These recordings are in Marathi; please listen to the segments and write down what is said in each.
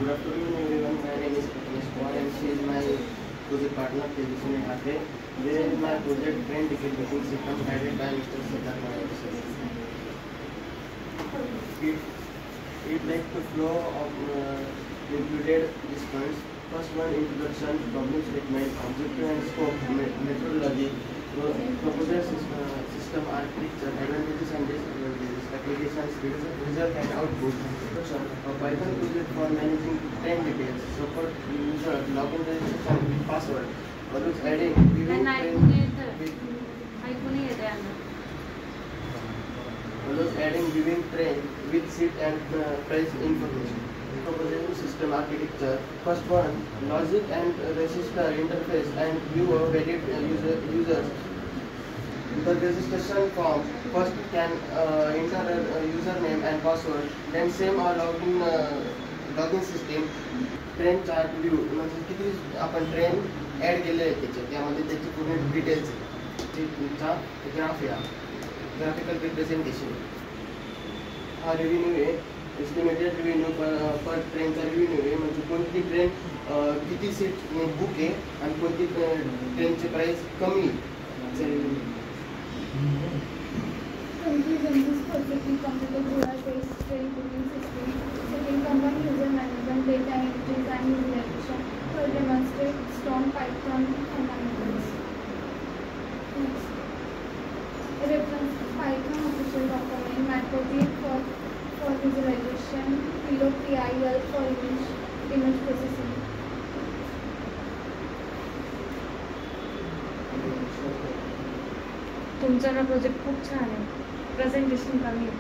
Good afternoon everyone, my name is Prakash Kumar and she is my project partner Tejaswini Hate. This is my project train ticket booking system guided by Mr. Siddharth Mayur. It like the flow of included these points. First one, introduction, problem statement, objective and scope, methodology, proposal system architecture, advantages and disadvantages, applications, result and output. Introduction, a Python project for managing train details, support user, login registration, password. Always adding, viewing train with seat and price information. Proposal system architecture. First one, logic and register interface and view of valid users. The registration form first can enter a username and password, then same or login system. Train chart view म्हणजे किती आपण ट्रेन ॲड केले आहे त्यामध्ये त्याची पूर्ण डिटेल्स तुमचा ग्राफ या ग्राफिकल रिप्रेझेंटेशन. हा रेव्हेन्यू आहे, एस्टिमेटेड रेव्हेन्यू पर ट्रेनचा रेव्हेन्यू आहे, म्हणजे कोणती ट्रेन किती सीट बुक आहे आणि कोणती ट्रेनची प्राइस कमी आहे. Combine user management, data entries and visualization to demonstrate strong Python fundamentals. Next, reference Python official document, Matplotlib for visualization, PIL for image processing. तुमचा ना प्रोजेक्ट खूप छान आहे, प्रेझेंटेशन कमी आहे.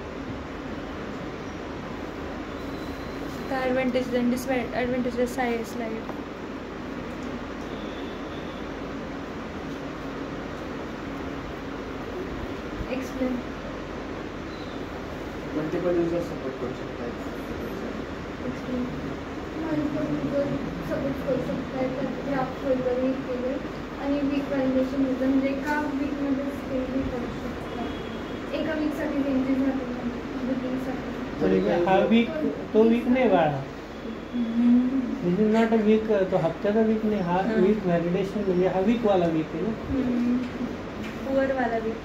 Advantages and disadvantages slide. Explain. Multiple users support करू शकतात. Explain. Multiple users support करू शकतात. ग्राफ वगैरे केले आणि वीक व्हॅलिडेशन युजर म्हणजे एका वीकमध्ये स्केल करू शकतात. एका वीकसाठी चेंजेस राहतील बुकिंगसाठी. हा वीक तो वीक नाही बाळा, दिस इज नॉट अ वीक. तो हप्त्याचा वीक नाही, हा वीक व्हॅलिडेशन म्हणजे हा वीक वाला वीक आहे ना. पुअर वाला वीक.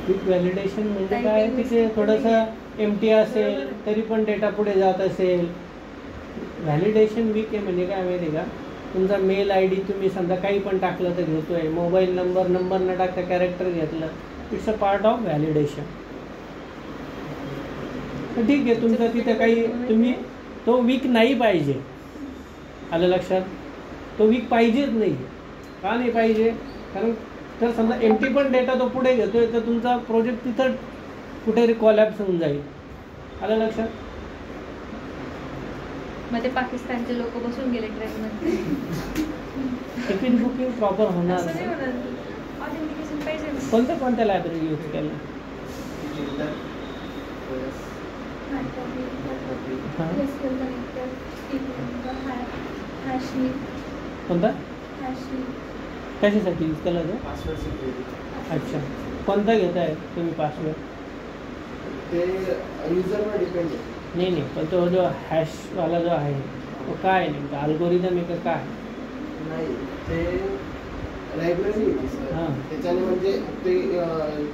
वीक व्हॅलिडेशन म्हणजे काय, तिथे थोडंसं एमटी असेल तरी पण डेटा पुढे जात असेल. व्हॅलिडेशन वीक आहे म्हणजे काय माहिती आहे का, तुमचा मेल आय डी तुम्ही समजा काही पण टाकलं तर घेतोय, मोबाईल नंबर न टाकता कॅरेक्टर घेतलं, it's a part of validation. ठीक आहे, तुमचं तिथं काही तुम्ही तो वीक नाही पाहिजे, आलं लक्षात. तो वीक पाहिजेच नाही. का नाही पाहिजे, कारण तर समजा एमटी पण डेटा तो पुढे घेतोय तर तुमचा प्रोजेक्ट तिथं कुठेतरी कॉलॅप्स होऊन जाईल. आलं लक्षात. मग ते पाकिस्तानचे लोक बसून गेले ट्रेनमध्ये. तिकीट बुकिंग प्रॉपर होणार नाही. ऑथेंटिकेशन पाहिजे. कोणत्या लायब्ररी यूज केल्या. कोणता कशासाठी यूज केला तो. अच्छा, कोणता घेताय तुम्ही पासवर्ड. ते युजरवर डिपेंड आहे. नाही पण तो जो हॅशवाला जो आहे तो काय नेमका अल्गोरिदम आहे का काय. नाही, ते लायब्ररी होती सर. त्याच्याने म्हणजे ते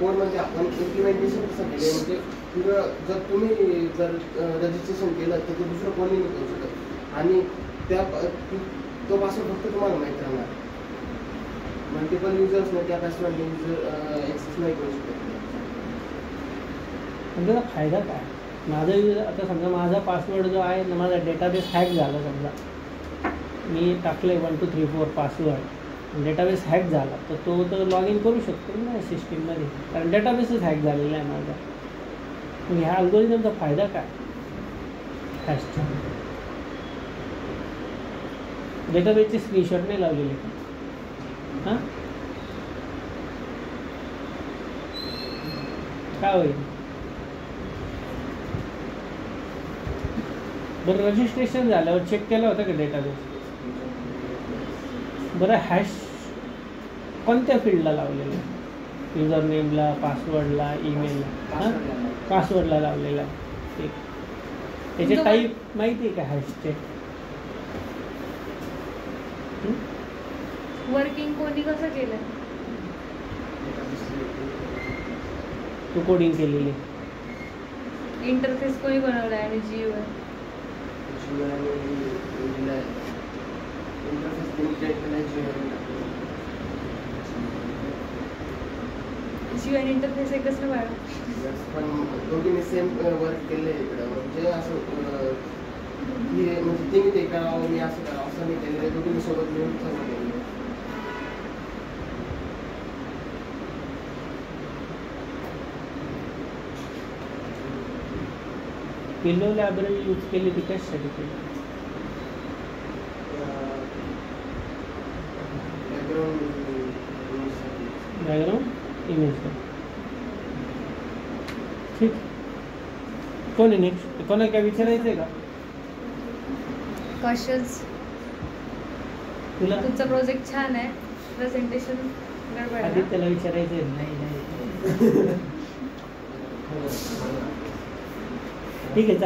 कोडमध्ये आपण इम्प्लिमेंटेशन कसं केलं म्हणजे जर तुम्ही रजिस्ट्रेशन केलं तर ते दुसरं कोणी नाही करू शकत आणि त्या तो पासवर्ड फक्त तुम्हाला माहीत राहणार. मल्टिपल युजर्सने त्या पासवर्ड युजर ॲक्सेस नाही करू शकत. म्हणजे त्याचा फायदा काय. माझा आता समजा माझा पासवर्ड जो आहे ना, माझा डेटाबेस हॅक झाला, समजा मी टाकले 1 2 3 4 पासवर्ड, डेटाबेस हॅक झाला तर तो तर लॉग इन करू शकतो ना सिस्टीममध्ये, कारण डेटाबेसच हॅक झालेला आहे माझा. मग ह्या अल्गोरिदमचा फायदा काय. हॅशचा डेटाबेसचे स्क्रीनशॉट नाही लावलेले का. हां, काय होईल. बरं, रजिस्ट्रेशन झाल्यावर चेक केलं होतं का डेटाबेस. बरं, हॅश कोणत्या फील्डला लावलेलं आहे. युजर नेमला, पासवर्डला, ईमेलला. हां, पासवर्डला लावलेला आहे. ठीक. त्याचे तुमचं टाईप माहिती आहे का हॅशचे? वर्किंग कोणी कसं केलं? तू कोडिंग केलेली. इंटरफेस कोणी बनवलाय आणि GUI? GUI आणि इंटरफेस एकच ना मॅडम? पण दोघींनी सेम वर्क केले इकडं, म्हणजे असं हे म्हणजे तिने ते करावं मी असं करावं असं नाही केलेलं, दोघींनी सोबत मिळून सर्व केलेलं. पिल्लो लायब्ररी यूज केली ती कशासाठी केली? Background image. ठीक. कोण आहे नेक्स्ट? कोणाला काय विचारायचं आहे का कॉशस. तुला? तुमचा प्रोजेक्ट छान आहे, प्रेझेंटेशन गडबड आधी आहे. त्याला विचारायचं आहे. नाही ठीक आहे, चल.